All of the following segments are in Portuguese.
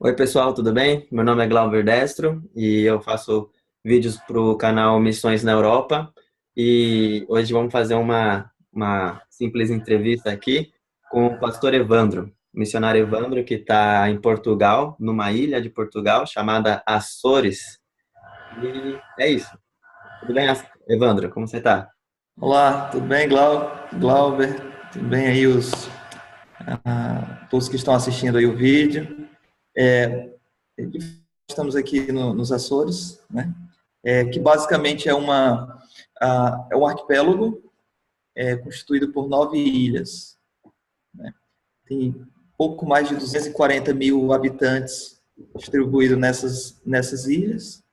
Oi, pessoal, tudo bem? Meu nome é Glauber Destro e eu faço vídeos para o canal Missões na Europa. E hoje vamos fazer uma simples entrevista aqui com o pastor Evandro, o missionário Evandro, que está em Portugal, numa ilha de Portugal chamada Açores. E é isso. Tudo bem, Evandro? Como você está? Olá, tudo bem, Glauber? Tudo bem aí todos que estão assistindo aí o vídeo? É, Estamos aqui nos Açores, né? Que basicamente é um arquipélago constituído por 9 ilhas. Tem pouco mais de 240 mil habitantes distribuídos nessas ilhas.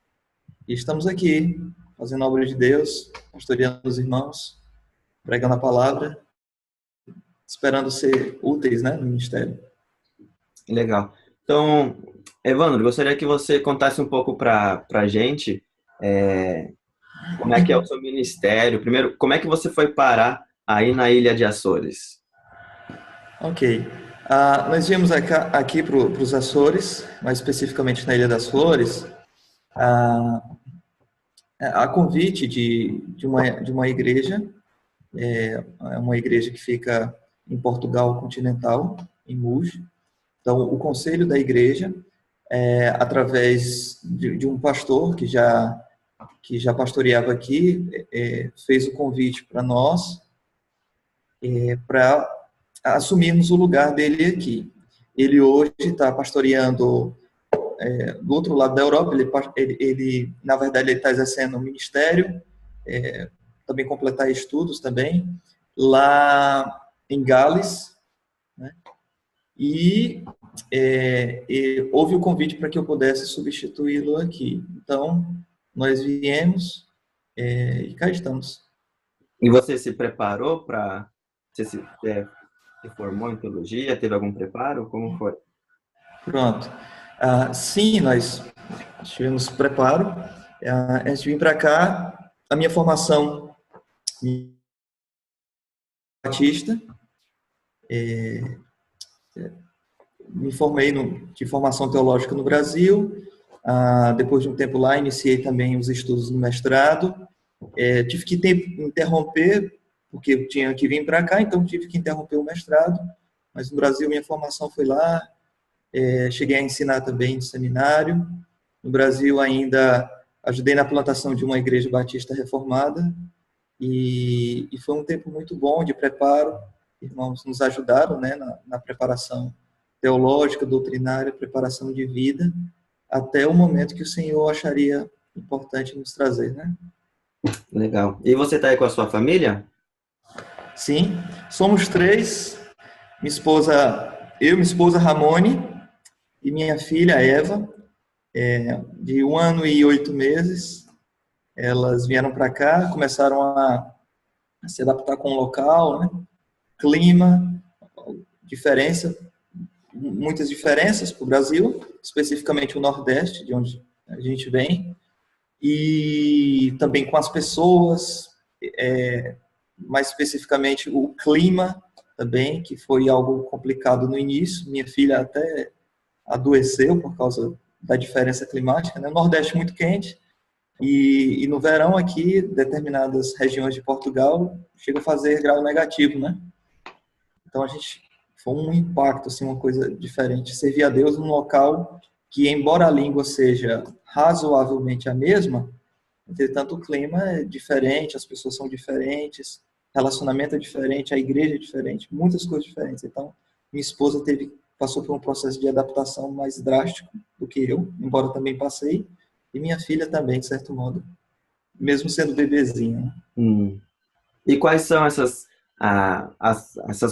E estamos aqui fazendo a obra de Deus, pastoreando os irmãos, pregando a palavra, esperando ser úteis, né, no ministério. Legal. Então, Evandro, gostaria que você contasse um pouco para a gente como é que é o seu ministério. Primeiro, como é que você foi parar aí na Ilha de Açores? Ok. Nós viemos aqui para os Açores, mais especificamente na Ilha das Flores, a, a convite de uma igreja, é uma igreja que fica em Portugal continental, em Muge. Então, o conselho da igreja, através de um pastor que já pastoreava aqui, fez o convite para nós, para assumirmos o lugar dele aqui. Ele hoje está pastoreando do outro lado da Europa, na verdade, ele está exercendo um ministério, também completar estudos também, lá em Gales, né? E houve o convite para que eu pudesse substituí-lo aqui. Então, nós viemos e cá estamos. E você se preparou para... Você se formou em teologia? Teve algum preparo? Como foi? Pronto. Sim, nós tivemos preparo. Antes de vir para cá, a minha formação em Batista, me formei de formação teológica no Brasil. Depois de um tempo lá, iniciei também os estudos no mestrado. Tive que interromper, porque eu tinha que vir para cá, então tive que interromper o mestrado. Mas no Brasil, minha formação foi lá. Cheguei a ensinar também no seminário. No Brasil, ainda ajudei na plantação de uma igreja batista reformada. E foi um tempo muito bom de preparo. Irmãos nos ajudaram, né, na preparação teológica, doutrinária, preparação de vida, até o momento que o Senhor acharia importante nos trazer, né? Legal. E você está aí com a sua família? Sim, somos três, minha esposa Ramone e minha filha Eva, de 1 ano e 8 meses. Elas vieram para cá, começaram a se adaptar com o local, né? Clima, diferença, muitas diferenças para o Brasil, especificamente o Nordeste, de onde a gente vem, e também com as pessoas, mais especificamente o clima também, que foi algo complicado no início. Minha filha até adoeceu por causa da diferença climática, né? O Nordeste muito quente, e no verão aqui, determinadas regiões de Portugal chega a fazer grau negativo, né? Então a gente foi um impacto, assim, uma coisa diferente. Servir a Deus num local que, embora a língua seja razoavelmente a mesma, entretanto o clima é diferente, as pessoas são diferentes, relacionamento é diferente, a igreja é diferente, muitas coisas diferentes. Então minha esposa passou por um processo de adaptação mais drástico do que eu, embora também passei, e minha filha também, de certo modo, mesmo sendo bebezinha, né? Hum. E quais são essas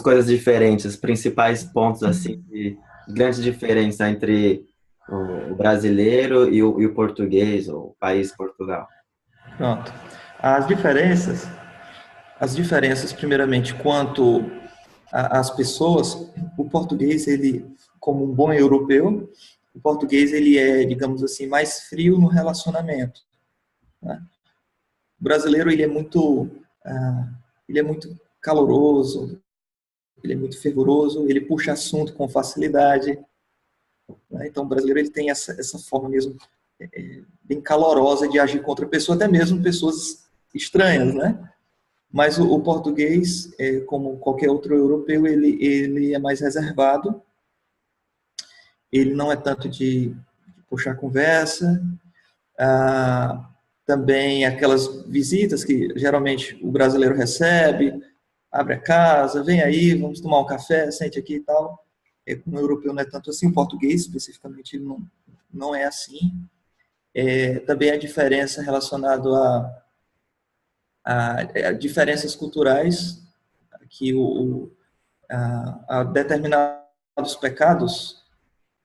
coisas diferentes, os principais pontos assim de grande diferença entre o brasileiro e o português, ou o país Portugal? Pronto. As diferenças, as diferenças primeiramente quanto às pessoas, o português, ele, como um bom europeu, o português ele é, digamos assim, mais frio no relacionamento, né? O brasileiro ele é muito caloroso, ele é muito fervoroso, ele puxa assunto com facilidade, né? Então, o brasileiro ele tem essa forma mesmo bem calorosa de agir contra a pessoa, até mesmo pessoas estranhas, né? Mas o português, como qualquer outro europeu, ele é mais reservado, ele não é tanto de puxar conversa, também aquelas visitas que geralmente o brasileiro recebe, abre a casa, vem aí, vamos tomar um café, sente aqui e tal. Com o europeu não é tanto assim, o português especificamente ele não é assim. Também a diferença relacionada a diferenças culturais, que a determinados pecados,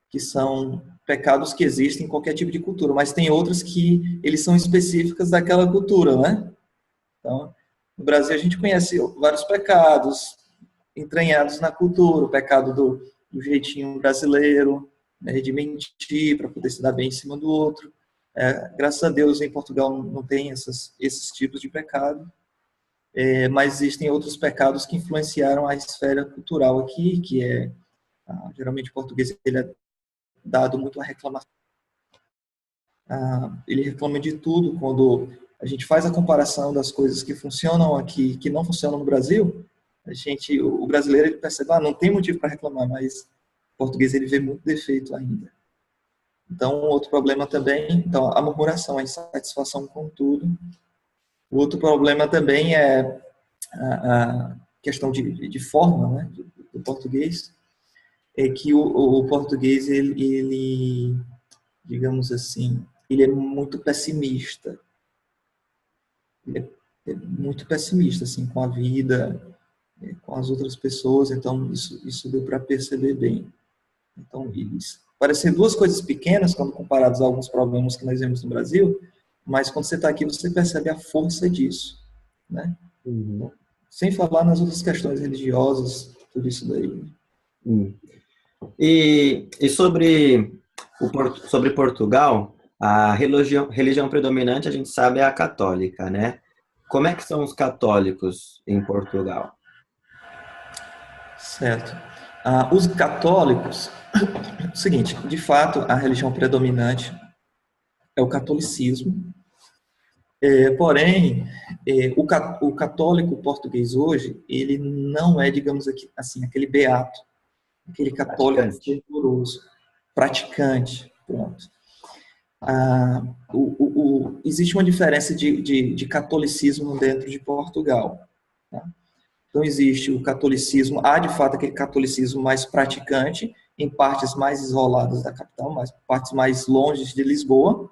que são pecados que existem em qualquer tipo de cultura, mas tem outros que eles são específicas daquela cultura, né? Então, no Brasil a gente conhece vários pecados entranhados na cultura, o pecado do jeitinho brasileiro, né, de mentir para poder se dar bem em cima do outro. Graças a Deus em Portugal não tem esses tipos de pecado, mas existem outros pecados que influenciaram a esfera cultural aqui, que geralmente o português ele é dado muito a reclamação. Ele reclama de tudo. Quando a gente faz a comparação das coisas que funcionam aqui, que não funcionam no Brasil, o brasileiro ele percebe, não tem motivo para reclamar, mas o português ele vê muito defeito ainda. Então, outro problema também, então, a murmuração, a insatisfação com tudo. O outro problema também é a questão de forma, né, do português, é que o português, ele, digamos assim, ele é muito pessimista. Ele é muito pessimista, assim, com a vida, com as outras pessoas, então isso deu para perceber bem. Então, parecem duas coisas pequenas quando comparados a alguns problemas que nós vemos no Brasil, mas quando você está aqui, você percebe a força disso, né? Uhum. Sem falar nas outras questões religiosas, tudo isso daí. E sobre Portugal, a religião predominante, a gente sabe, é a católica, né? Como é que são os católicos em Portugal? Certo. Os católicos, é o seguinte, de fato, a religião predominante é o catolicismo. Porém, o católico português hoje, ele não é, digamos assim, aquele beato, aquele católico fervoroso, praticante, pronto. Existe uma diferença de catolicismo dentro de Portugal. Tá? Então, existe o catolicismo, há de fato aquele catolicismo mais praticante, em partes mais isoladas da capital, partes mais longe de Lisboa.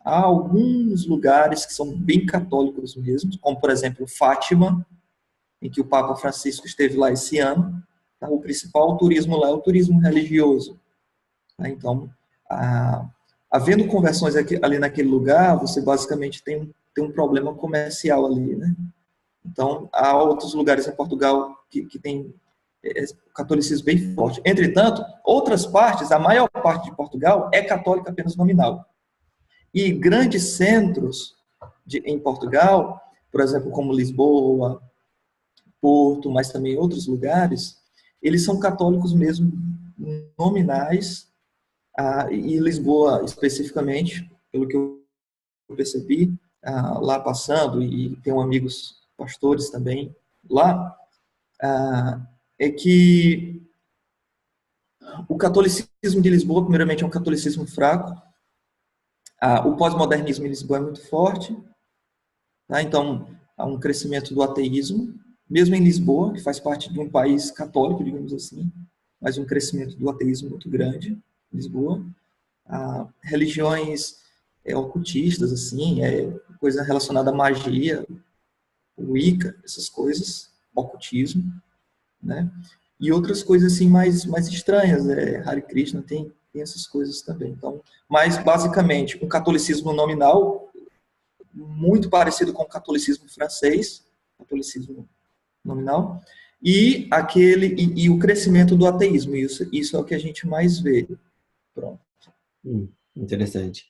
Há alguns lugares que são bem católicos mesmo, como, por exemplo, Fátima, em que o Papa Francisco esteve lá esse ano. Tá? O principal turismo lá é o turismo religioso. Tá? Então, havendo conversões ali naquele lugar, você basicamente tem um problema comercial ali, né? Então, há outros lugares em Portugal que tem catolicismo bem forte. Entretanto, outras partes, a maior parte de Portugal é católica apenas nominal. E grandes centros em Portugal, por exemplo, como Lisboa, Porto, mas também outros lugares, eles são católicos mesmo nominais, e Lisboa especificamente, pelo que eu percebi, lá passando, e tenho amigos pastores também lá, é que o catolicismo de Lisboa, primeiramente, é um catolicismo fraco. O pós-modernismo em Lisboa é muito forte. Tá? Então, há um crescimento do ateísmo, mesmo em Lisboa, que faz parte de um país católico, digamos assim, mas um crescimento do ateísmo muito grande em Lisboa. Religiões ocultistas, assim, coisa relacionada à magia, Wicca, essas coisas, ocultismo, né? E outras coisas assim mais estranhas, Hare Krishna tem essas coisas também. Então, mas basicamente um catolicismo nominal muito parecido com o catolicismo francês, catolicismo nominal, e o crescimento do ateísmo. Isso é o que a gente mais vê. Pronto. Interessante.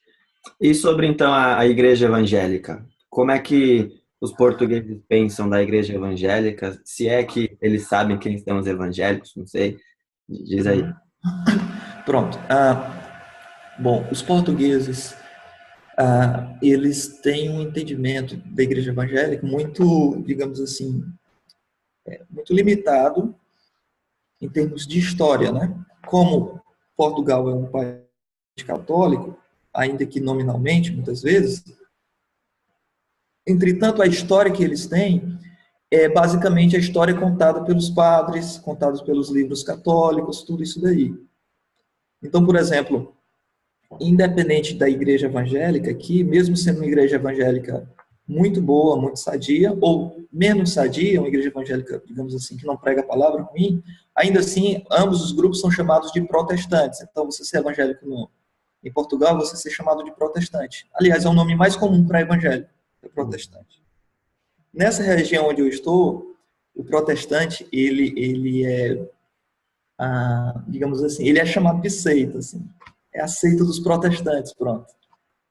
E sobre então a igreja evangélica, como é que os portugueses pensam da igreja evangélica? Se é que eles sabem quem são os evangélicos, não sei. Diz aí. Pronto. Bom, os portugueses, eles têm um entendimento da igreja evangélica muito, digamos assim, muito limitado em termos de história, né? Como Portugal é um país católico, ainda que nominalmente, muitas vezes, entretanto, a história que eles têm é basicamente a história contada pelos padres, contados pelos livros católicos, tudo isso daí. Então, por exemplo, independente da igreja evangélica aqui, mesmo sendo uma igreja evangélica muito boa, muito sadia, ou menos sadia, uma igreja evangélica, digamos assim, que não prega a palavra ruim, ainda assim, ambos os grupos são chamados de protestantes. Então, você ser evangélico em Portugal, você ser chamado de protestante. Aliás, é o nome mais comum para evangélico, é protestante. Nessa região onde eu estou, o protestante, ele é, digamos assim, ele é chamado de seita, assim. É a seita dos protestantes, pronto.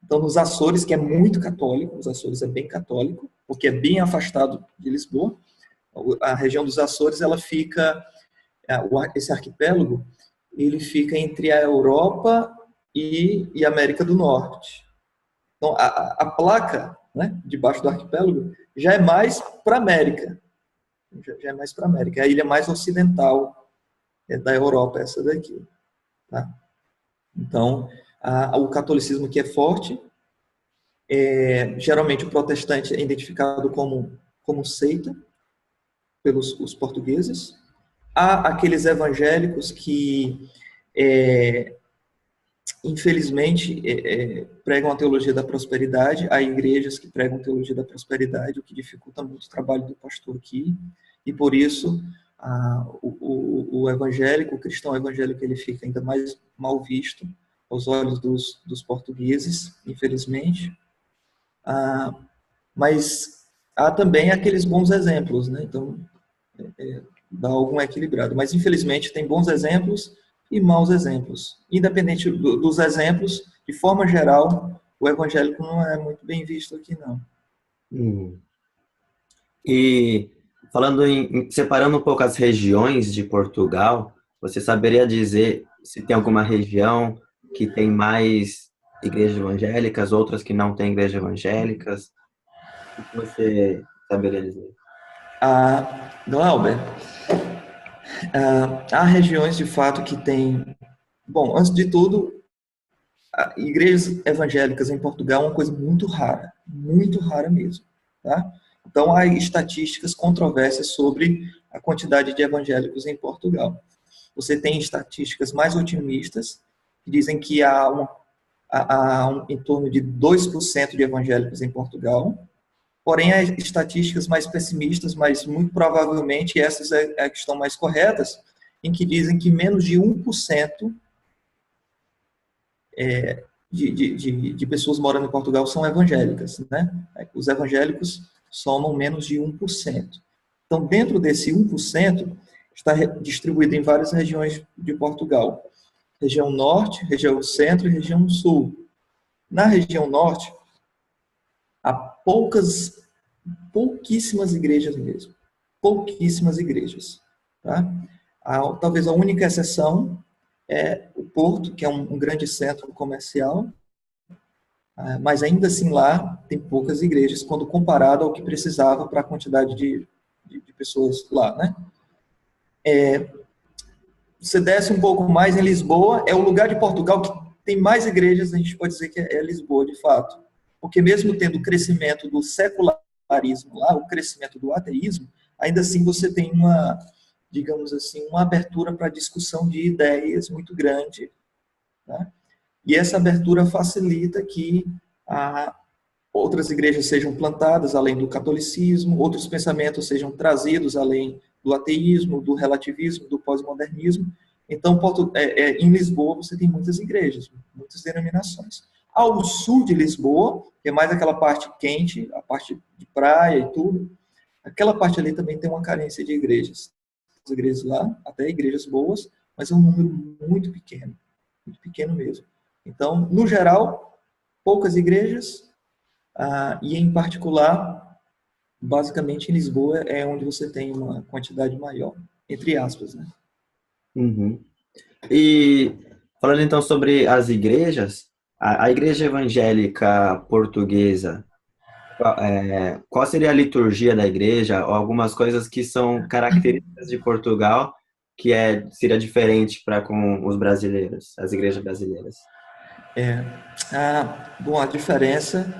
Então, nos Açores, que é muito católico, os Açores é bem católico, porque é bem afastado de Lisboa, a região dos Açores, ela fica, esse arquipélago, ele fica entre a Europa e a América do Norte. Então, a placa, né, debaixo do arquipélago já é mais para a América. Já é mais para a América. É a ilha mais ocidental da Europa, essa daqui. Tá? Então, o catolicismo aqui é forte. Geralmente, o protestante é identificado como seita pelos os portugueses. Há aqueles evangélicos que infelizmente, pregam a teologia da prosperidade. Há igrejas que pregam a teologia da prosperidade, o que dificulta muito o trabalho do pastor aqui. E por isso, o evangélico, o cristão evangélico, ele fica ainda mais mal visto aos olhos dos portugueses, infelizmente. Mas há também aqueles bons exemplos, né? Então, dá algum equilibrado. Mas, infelizmente, tem bons exemplos e maus exemplos. Independente dos exemplos, de forma geral, o evangélico não é muito bem visto aqui, não. E falando separando um pouco as regiões de Portugal, você saberia dizer se tem alguma região que tem mais igrejas evangélicas, outras que não têm igrejas evangélicas? O que você saberia dizer? Glauber, há regiões de fato que têm. Bom, antes de tudo, igrejas evangélicas em Portugal é uma coisa muito rara mesmo. Tá? Então, há estatísticas controversas sobre a quantidade de evangélicos em Portugal. Você tem estatísticas mais otimistas, que dizem que há em torno de 2% de evangélicos em Portugal. Porém, há estatísticas mais pessimistas, mas muito provavelmente essas é que estão mais corretas, em que dizem que menos de 1% de pessoas morando em Portugal são evangélicas. Né? Os evangélicos somam menos de 1%. Então, dentro desse 1%, está distribuído em várias regiões de Portugal. Região norte, região centro e região sul. Na região norte, há pouquíssimas igrejas mesmo. Pouquíssimas igrejas. Tá? Talvez a única exceção é o Porto, que é um grande centro comercial, mas ainda assim lá tem poucas igrejas, quando comparado ao que precisava para a quantidade de pessoas lá. Né? Você desce um pouco mais em Lisboa, é o lugar de Portugal que tem mais igrejas, a gente pode dizer que é Lisboa, de fato. Porque mesmo tendo o crescimento do secularismo lá, o crescimento do ateísmo, ainda assim você tem uma, digamos assim, uma abertura para discussão de ideias muito grande. Né? E essa abertura facilita que outras igrejas sejam plantadas além do catolicismo, outros pensamentos sejam trazidos além do ateísmo, do relativismo, do pós-modernismo. Então, em Lisboa, você tem muitas igrejas, muitas denominações. Ao sul de Lisboa, que é mais aquela parte quente, a parte de praia e tudo, aquela parte ali também tem uma carência de igrejas. As igrejas lá, até igrejas boas, mas é um número muito pequeno mesmo. Então, no geral, poucas igrejas, e em particular, basicamente em Lisboa é onde você tem uma quantidade maior, entre aspas, né? Uhum. E falando então sobre as igrejas, a igreja evangélica portuguesa, qual seria a liturgia da igreja, ou algumas coisas que são características de Portugal, que seria diferente para com os brasileiros, as igrejas brasileiras? É, bom, a diferença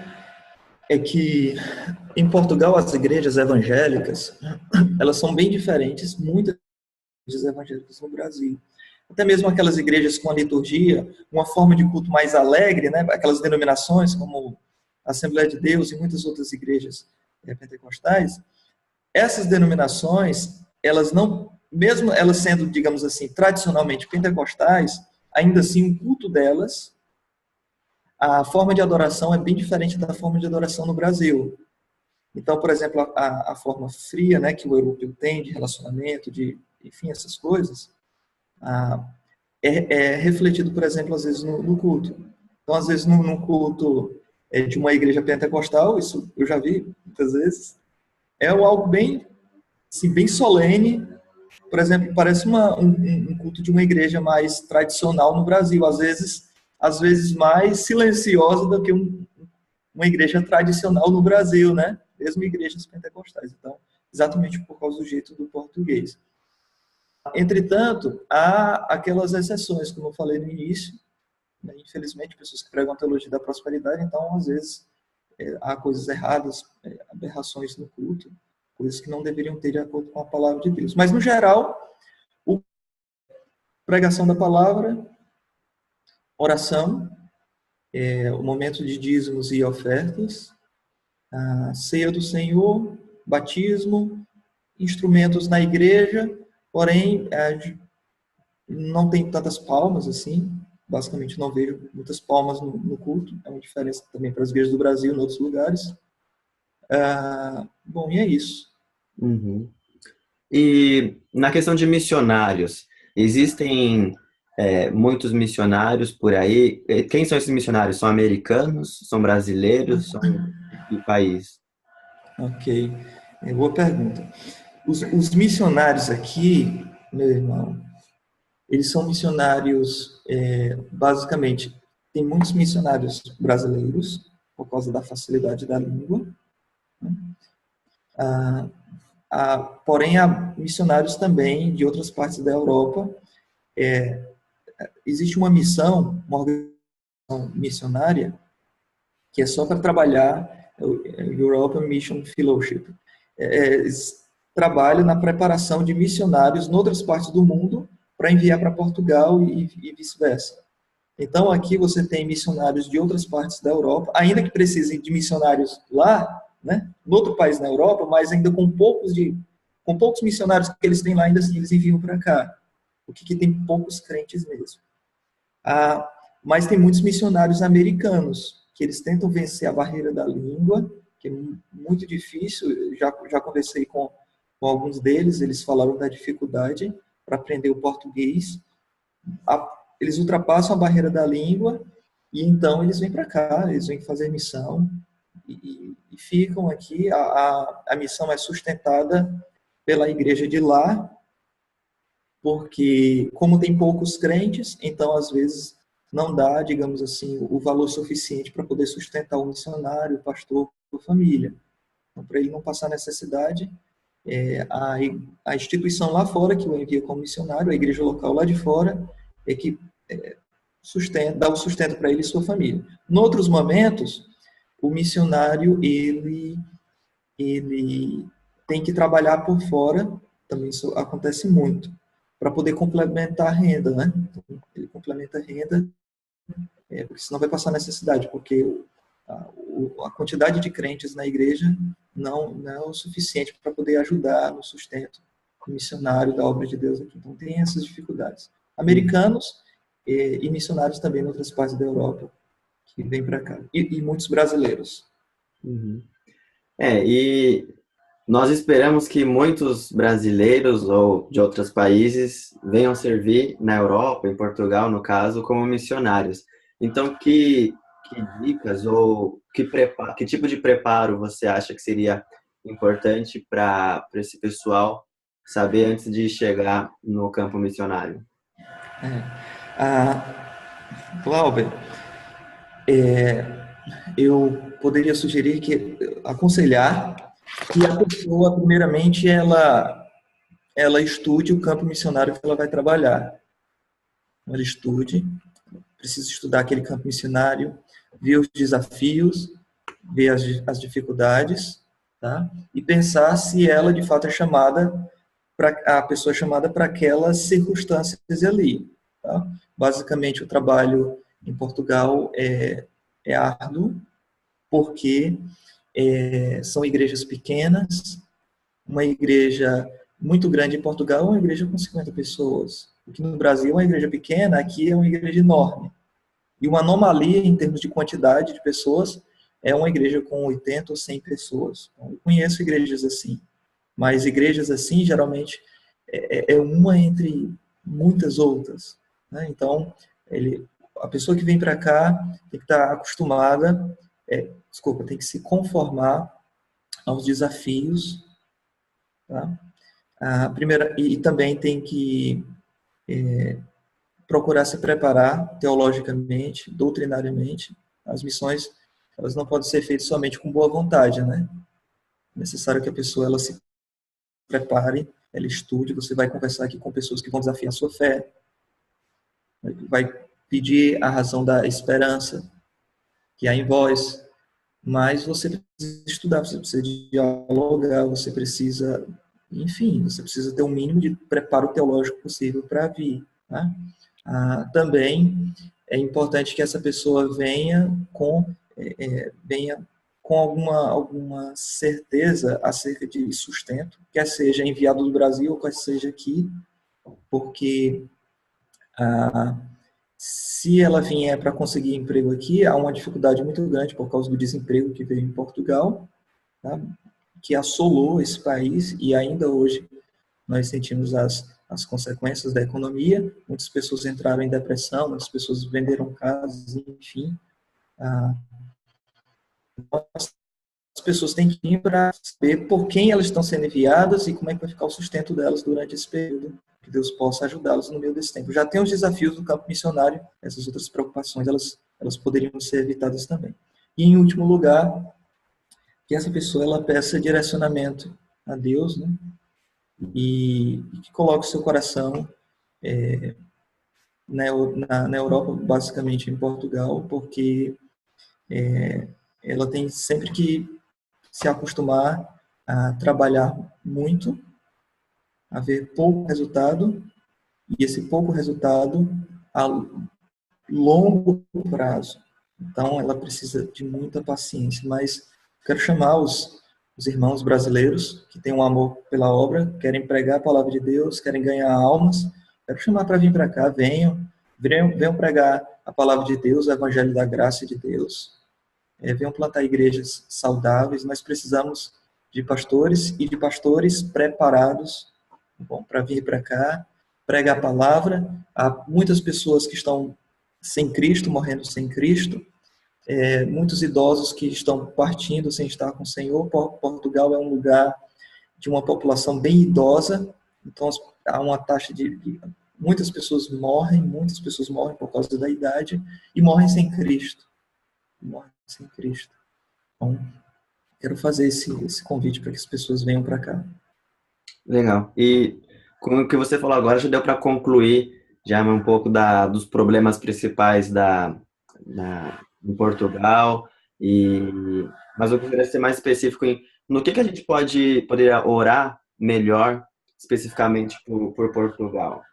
é que em Portugal as igrejas evangélicas, elas são bem diferentes, muitas igrejas evangélicas no Brasil. Até mesmo aquelas igrejas com a liturgia, uma forma de culto mais alegre, né? Aquelas denominações como a Assembleia de Deus e muitas outras igrejas pentecostais, essas denominações, elas não, mesmo elas sendo, digamos assim, tradicionalmente pentecostais, ainda assim o culto delas, a forma de adoração é bem diferente da forma de adoração no Brasil. Então, por exemplo, a forma fria, né, que o europeu tem de relacionamento, de, enfim, essas coisas, ah, é refletido, por exemplo, às vezes no culto. Então, às vezes, no culto de uma igreja pentecostal, isso eu já vi muitas vezes, é algo bem, assim, bem solene. Por exemplo, parece um culto de uma igreja mais tradicional no Brasil, às vezes mais silenciosa do que uma igreja tradicional no Brasil, né? Mesmo igrejas pentecostais. Então, exatamente por causa do jeito do português. Entretanto, há aquelas exceções, como eu falei no início, né? Infelizmente, pessoas que pregam a teologia da prosperidade, então, às vezes, há coisas erradas, aberrações no culto, coisas que não deveriam ter de acordo com a palavra de Deus. Mas, no geral, a pregação da palavra, oração, o momento de dízimos e ofertas, a ceia do Senhor, batismo, instrumentos na igreja, porém, não tem tantas palmas assim, basicamente não vejo muitas palmas no culto, é uma diferença também para as igrejas do Brasil e em outros lugares. Bom, e é isso. Uhum. E na questão de missionários, existem muitos missionários por aí. Quem são esses missionários? São americanos? São brasileiros? São de que país? Ok, boa pergunta. Os missionários aqui, meu irmão, eles são missionários, basicamente, tem muitos missionários brasileiros, por causa da facilidade da língua, né? Porém, há missionários também de outras partes da Europa. Existe uma missão, uma organização missionária, que é só para trabalhar, European Mission Fellowship. Eles trabalham na preparação de missionários em outras partes do mundo para enviar para Portugal e vice-versa. Então, aqui você tem missionários de outras partes da Europa, ainda que precisem de missionários lá, né, em outro país na Europa, mas ainda com poucos missionários que eles têm lá, ainda assim eles enviam para cá, porque aqui tem poucos crentes mesmo. Mas tem muitos missionários americanos, que eles tentam vencer a barreira da língua, que é muito difícil. Já conversei com alguns deles, eles falaram da dificuldade para aprender o português. Eles ultrapassam a barreira da língua e então eles vêm para cá, eles vêm fazer missão e ficam aqui. A missão é sustentada pela igreja de lá, porque como tem poucos crentes, então às vezes não dá, digamos assim, o valor suficiente para poder sustentar o missionário, o pastor, a família. Então, para ele não passar necessidade, a instituição lá fora que o envia como missionário, a igreja local lá de fora, é que dá o sustento para ele e sua família. Em outros momentos, o missionário ele tem que trabalhar por fora, também isso acontece muito, para poder complementar a renda, né? Então, ele complementa a renda, porque senão vai passar necessidade, porque a quantidade de crentes na igreja não é o suficiente para poder ajudar no sustento missionário da obra de Deus aqui. Então tem essas dificuldades. Americanos e missionários também em outras partes da Europa que vêm para cá. E muitos brasileiros. Uhum. E nós esperamos que muitos brasileiros ou de outros países venham servir na Europa, em Portugal, no caso, como missionários. Então, que dicas ou que tipo de preparo você acha que seria importante para esse pessoal saber antes de chegar no campo missionário? Glauber, eu poderia sugerir aconselhar que a pessoa, primeiramente, ela estude o campo missionário que ela vai trabalhar. Ela estude, precisa estudar aquele campo missionário, ver os desafios, ver as dificuldades, tá? E pensar se ela, de fato, é chamada, a pessoa é chamada para aquelas circunstâncias ali, tá? Basicamente, o trabalho em Portugal é árduo, porque são igrejas pequenas. Uma igreja muito grande em Portugal é uma igreja com 50 pessoas. Aqui no Brasil é uma igreja pequena, aqui é uma igreja enorme. E uma anomalia em termos de quantidade de pessoas é uma igreja com 80 ou 100 pessoas. Então, eu conheço igrejas assim, mas igrejas assim geralmente é uma entre muitas outras, né? Então, a pessoa que vem para cá tem que estar acostumada, tem que se conformar aos desafios, tá? A primeira, e também tem que procurar se preparar teologicamente, doutrinariamente. As missões, elas não podem ser feitas somente com boa vontade, né? É necessário que a pessoa ela se prepare, ela estude. Você vai conversar aqui com pessoas que vão desafiar a sua fé, vai pedir a razão da esperança que há em vós, mas você precisa estudar, você precisa dialogar, você precisa, enfim, você precisa ter o mínimo de preparo teológico possível para vir, né? Também é importante que essa pessoa venha com alguma certeza acerca de sustento, quer seja enviado do Brasil ou quer seja aqui, porque se ela vier para conseguir emprego aqui, há uma dificuldade muito grande por causa do desemprego que veio em Portugal, tá? Que assolou esse país e ainda hoje nós sentimos as consequências da economia. Muitas pessoas entraram em depressão, muitas pessoas venderam casas, enfim. As pessoas têm que ir para saber por quem elas estão sendo enviadas e como é que vai ficar o sustento delas durante esse período, que Deus possa ajudá-las no meio desse tempo. Já tem os desafios do campo missionário, essas outras preocupações, elas poderiam ser evitadas também. E, em último lugar, que essa pessoa ela peça direcionamento a Deus, né? E que coloque o seu coração na Europa, basicamente em Portugal, porque ela tem sempre que se acostumar a trabalhar muito, a ver pouco resultado, e esse pouco resultado a longo prazo. Então, ela precisa de muita paciência, mas quero chamar os irmãos brasileiros que têm um amor pela obra, querem pregar a palavra de Deus, querem ganhar almas, quero chamar para vir para cá, venham pregar a palavra de Deus, o evangelho da graça de Deus, venham plantar igrejas saudáveis. Nós precisamos de pastores e de pastores preparados para vir para cá, pregar a palavra. Há muitas pessoas que estão sem Cristo, morrendo sem Cristo, muitos idosos que estão partindo sem estar com o Senhor. Portugal é um lugar de uma população bem idosa, então há uma taxa de muitas pessoas morrem por causa da idade e morrem sem Cristo. Então, quero fazer esse convite para que as pessoas venham para cá. Legal. E com o que você falou agora, já deu para concluir já um pouco dos problemas principais em Portugal. Mas eu queria ser mais específico no que a gente poderia orar melhor, especificamente por Portugal,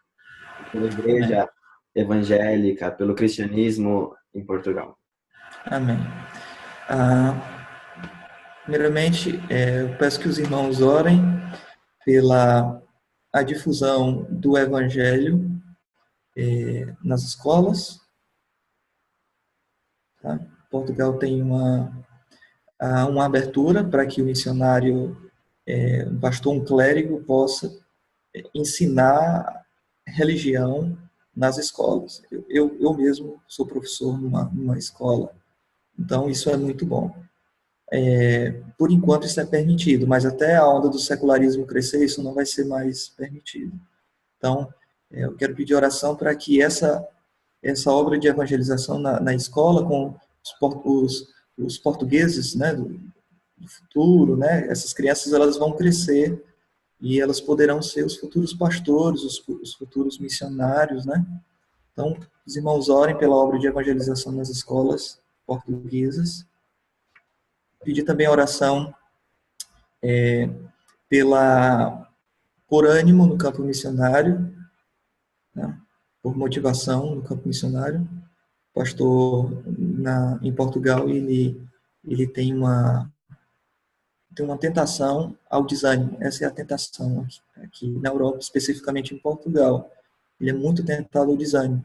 pela igreja evangélica, pelo cristianismo em Portugal. Amém. Primeiramente, eu peço que os irmãos orem pela a difusão do evangelho nas escolas. Tá? Portugal tem uma abertura para que o missionário, um pastor, um clérigo, possa ensinar religião nas escolas. Eu mesmo sou professor numa escola, então isso é muito bom. por enquanto isso é permitido, mas até a onda do secularismo crescer, isso não vai ser mais permitido. Então, eu quero pedir oração para que essa obra de evangelização na escola, com os portugueses, né, do futuro, né, essas crianças elas vão crescer e elas poderão ser os futuros pastores, os futuros missionários, né? Então, os irmãos orem pela obra de evangelização nas escolas portuguesas. Pedir também oração por ânimo no campo missionário, né? Por motivação no campo missionário. O pastor em Portugal, ele tem uma tentação ao desânimo. Essa é a tentação aqui na Europa, especificamente em Portugal. Ele é muito tentado ao desânimo.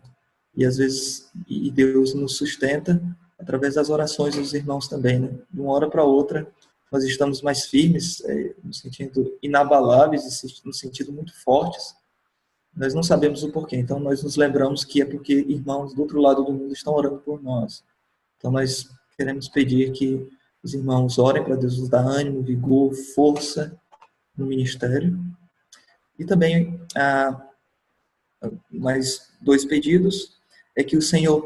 E às vezes Deus nos sustenta através das orações dos irmãos também, né? De uma hora para outra, nós estamos mais firmes, no sentido inabaláveis, no sentido muito fortes. Nós não sabemos o porquê. Então nós nos lembramos que é porque irmãos do outro lado do mundo estão orando por nós. Então nós queremos pedir que os irmãos orem para Deus nos dar ânimo, vigor, força no ministério. E também, mais 2 pedidos, é que o Senhor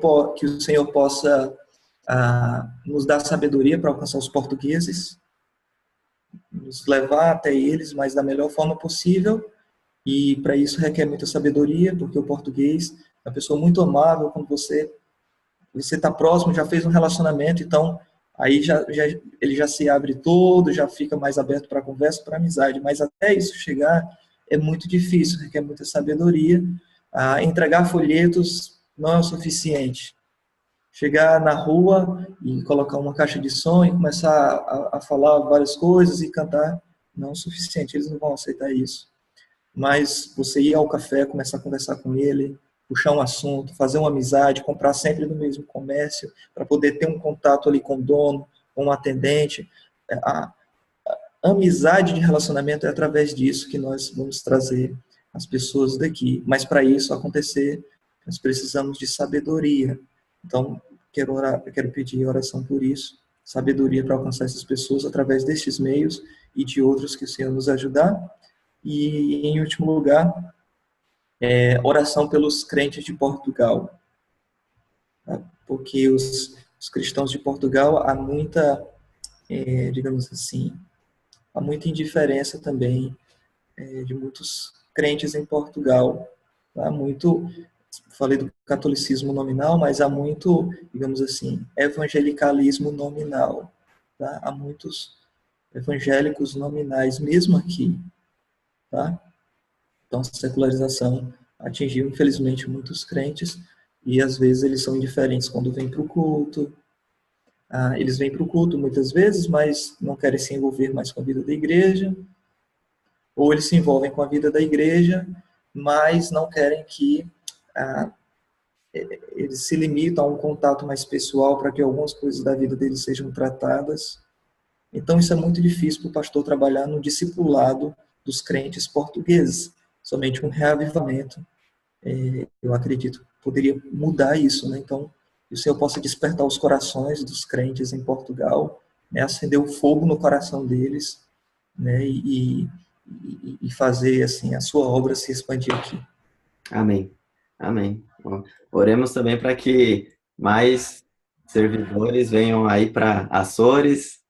possa nos dar sabedoria para alcançar os portugueses, nos levar até eles, mas da melhor forma possível, e para isso requer muita sabedoria, porque o português é uma pessoa muito amável. Quando você está próximo, já fez um relacionamento, então aí ele já se abre todo, já fica mais aberto para conversa, para amizade, mas até isso chegar é muito difícil, requer muita sabedoria. Entregar folhetos não é o suficiente. Chegar na rua e colocar uma caixa de som e começar a falar várias coisas e cantar não é o suficiente, eles não vão aceitar isso. Mas você ir ao café, começar a conversar com ele, puxar um assunto, fazer uma amizade, comprar sempre no mesmo comércio, para poder ter um contato ali com o dono, com o atendente. A amizade de relacionamento é através disso que nós vamos trazer as pessoas daqui. Mas para isso acontecer, nós precisamos de sabedoria. Então, quero pedir oração por isso, sabedoria para alcançar essas pessoas através destes meios e de outros que o Senhor nos ajudar. E, em último lugar, oração pelos crentes de Portugal. Tá? Porque os cristãos de Portugal, há muita, digamos assim, há muita indiferença também de muitos crentes em Portugal. Tá? Falei do catolicismo nominal, mas há muito, digamos assim, evangelicalismo nominal. Tá? Há muitos evangélicos nominais, mesmo aqui. Tá? Então, a secularização atingiu, infelizmente, muitos crentes, e às vezes eles são indiferentes quando vêm para o culto. Eles vêm para o culto muitas vezes, mas não querem se envolver mais com a vida da igreja, ou eles se envolvem com a vida da igreja, mas não querem que eles se limitam a um contato mais pessoal para que algumas coisas da vida deles sejam tratadas. Então, isso é muito difícil para o pastor trabalhar no discipulado dos crentes portugueses. Somente um reavivamento, eu acredito, poderia mudar isso, né? Então, que o Senhor possa despertar os corações dos crentes em Portugal, né? Acender o fogo no coração deles, né? E fazer assim a sua obra se expandir aqui. Amém. Amém. Oremos também para que mais servidores venham aí para Açores,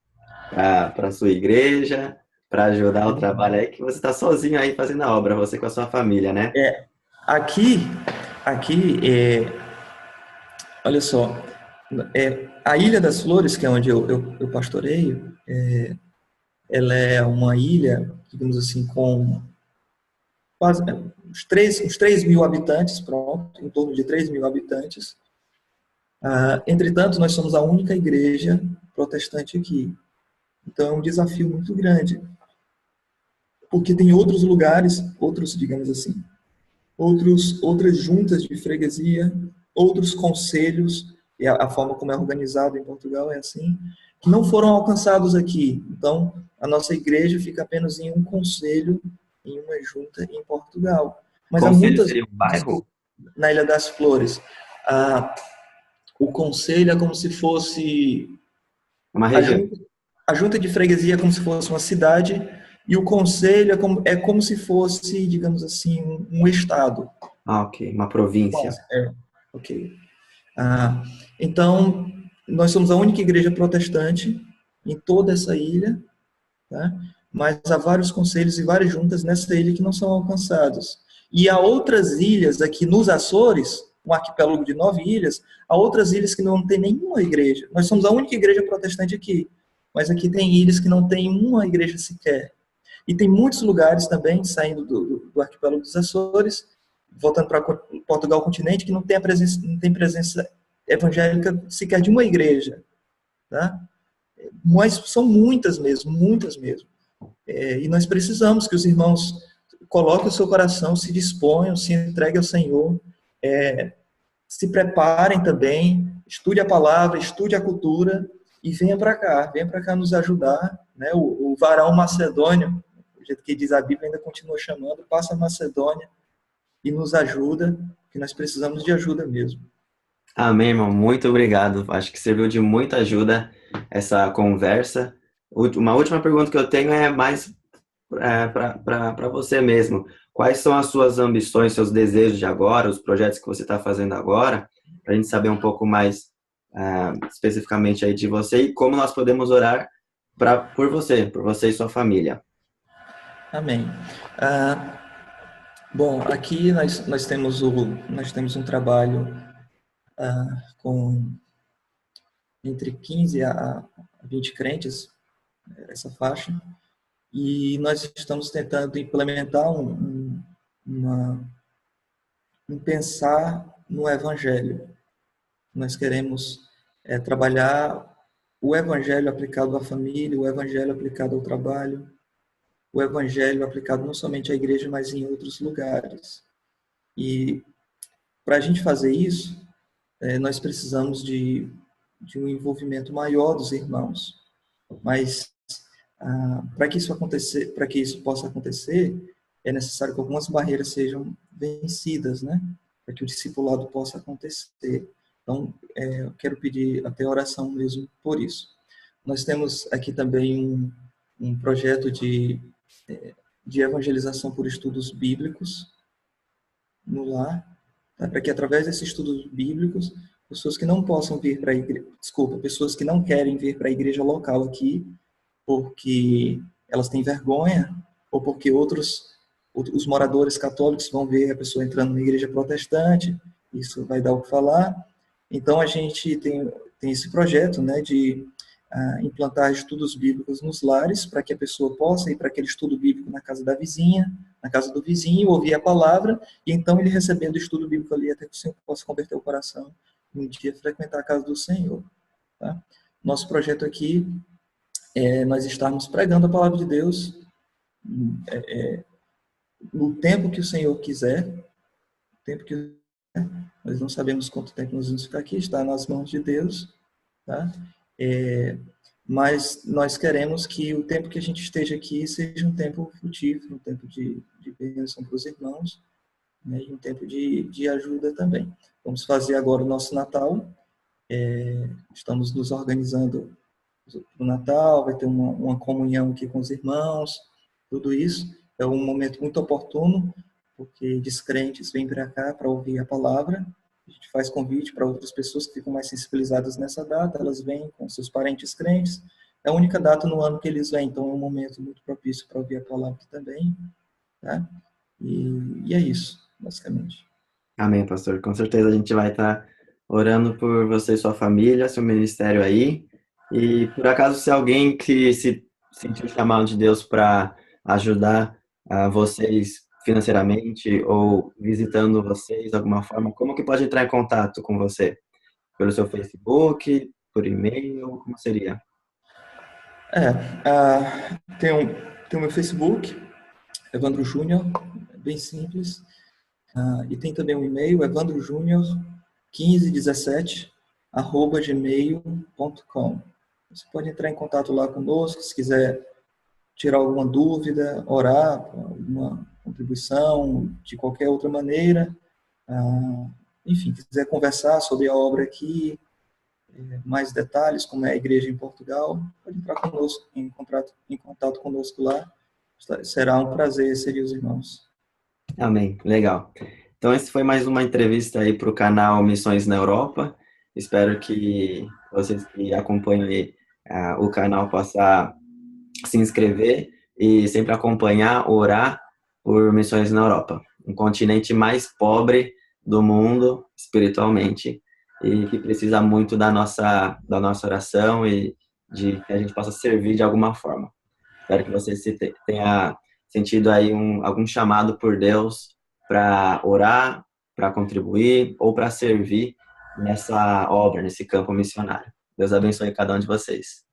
para a sua igreja, para ajudar o trabalho aí, que você está sozinho aí fazendo a obra, você com a sua família, né? Aqui, olha só, a Ilha das Flores, que é onde eu pastoreio, ela é uma ilha, digamos assim, com quase uns 3 mil habitantes, pronto, em torno de 3 mil habitantes. Entretanto, nós somos a única igreja protestante aqui. Então, é um desafio muito grande. Porque tem outros lugares, digamos assim, outras juntas de freguesia, outros conselhos, e a forma como é organizado em Portugal é assim, que não foram alcançados aqui. Então, a nossa igreja fica apenas em um conselho, em uma junta em Portugal. Mas há Conselho muitas... seria um bairro? Na Ilha das Flores. O conselho é como se fosse... Uma região. a junta de freguesia é como se fosse uma cidade e o conselho é como se fosse, digamos assim, um estado. Ah, ok. Uma província. Ok. Ah, então, nós somos a única igreja protestante em toda essa ilha, tá? Mas há vários conselhos e várias juntas nessa ilha que não são alcançados. E há outras ilhas aqui nos Açores, um arquipélago de 9 ilhas, há outras ilhas que não tem nenhuma igreja. Nós somos a única igreja protestante aqui, mas aqui tem ilhas que não tem uma igreja sequer. E tem muitos lugares também, saindo do arquipélago dos Açores, voltando para Portugal continente, que não tem presença evangélica sequer de uma igreja. Tá? Mas são muitas mesmo, muitas mesmo. E nós precisamos que os irmãos coloquem o seu coração, se disponham, se entreguem ao Senhor, se preparem também, estude a palavra, estude a cultura e venha para cá nos ajudar. Né? O varão macedônio, do jeito que diz a Bíblia, ainda continua chamando, passa a Macedônia e nos ajuda, que nós precisamos de ajuda mesmo. Amém, irmão. Muito obrigado. Acho que serviu de muita ajuda essa conversa. Uma última pergunta que eu tenho é mais para você mesmo. Quais são as suas ambições, seus desejos de agora, os projetos que você está fazendo agora, para a gente saber um pouco mais especificamente aí de você e como nós podemos orar por você e sua família. Amém. Bom, aqui nós temos um trabalho com entre 15 a 20 crentes, essa faixa, e nós estamos tentando implementar um pensar no Evangelho. Nós queremos trabalhar o Evangelho aplicado à família, o Evangelho aplicado ao trabalho, o Evangelho aplicado não somente à igreja, mas em outros lugares. E para a gente fazer isso, nós precisamos de um envolvimento maior dos irmãos. Mas para que isso possa acontecer, é necessário que algumas barreiras sejam vencidas, né? Para que o discipulado possa acontecer. Então, eu quero pedir até oração mesmo por isso. Nós temos aqui também um projeto de evangelização por estudos bíblicos no lar, tá? Para que através desses estudos bíblicos, pessoas que não possam vir para a igreja, pessoas que não querem vir para a igreja local aqui, porque elas têm vergonha, ou porque os moradores católicos vão ver a pessoa entrando na igreja protestante, isso vai dar o que falar. Então, a gente tem esse projeto, né, de implantar estudos bíblicos nos lares, para que a pessoa possa ir para aquele estudo bíblico na casa da vizinha, na casa do vizinho, ouvir a palavra, e então ele recebendo o estudo bíblico ali, até que o Senhor possa converter o coração e um dia frequentar a casa do Senhor. Tá? Nosso projeto aqui nós estarmos pregando a palavra de Deus no tempo que o Senhor quiser, nós não sabemos quanto tempo nós vamos ficar aqui, está nas mãos de Deus, tá? Mas nós queremos que o tempo que a gente esteja aqui seja um tempo frutífero, um tempo de bênção para os irmãos, né? E um tempo de ajuda também. Vamos fazer agora o nosso Natal, estamos nos organizando para o Natal, vai ter uma comunhão aqui com os irmãos, tudo isso. É um momento muito oportuno, porque descrentes vêm para cá para ouvir a palavra. A gente faz convite para outras pessoas que ficam mais sensibilizadas nessa data, elas vêm com seus parentes crentes. É a única data no ano que eles vêm, então é um momento muito propício para ouvir a palavra também. Tá? E é isso, basicamente. Amém, pastor. Com certeza a gente vai estar orando por você e sua família, seu ministério aí. E por acaso, se alguém que se sentiu chamado de Deus para ajudar vocês financeiramente ou visitando vocês de alguma forma, como que pode entrar em contato com você? Pelo seu Facebook, por e-mail, como seria? Tem o meu Facebook, Evandro Júnior, bem simples. E tem também um e-mail, evandrojunior1517@gmail.com. Você pode entrar em contato lá conosco, se quiser tirar alguma dúvida, orar, alguma contribuição, de qualquer outra maneira. Enfim, quiser conversar sobre a obra aqui, mais detalhes, como é a igreja em Portugal, pode entrar conosco, em contato conosco lá. Será um prazer servir os irmãos. Amém. Legal. Então, esse foi mais uma entrevista aí para o canal Missões na Europa. Espero que vocês que acompanham aí, o canal possam se inscrever e sempre acompanhar, orar por Missões na Europa, um continente mais pobre do mundo espiritualmente e que precisa muito da nossa oração e de que a gente possa servir de alguma forma. Espero que você tenha sentido aí algum chamado por Deus para orar, para contribuir ou para servir nessa obra, nesse campo missionário. Deus abençoe cada um de vocês.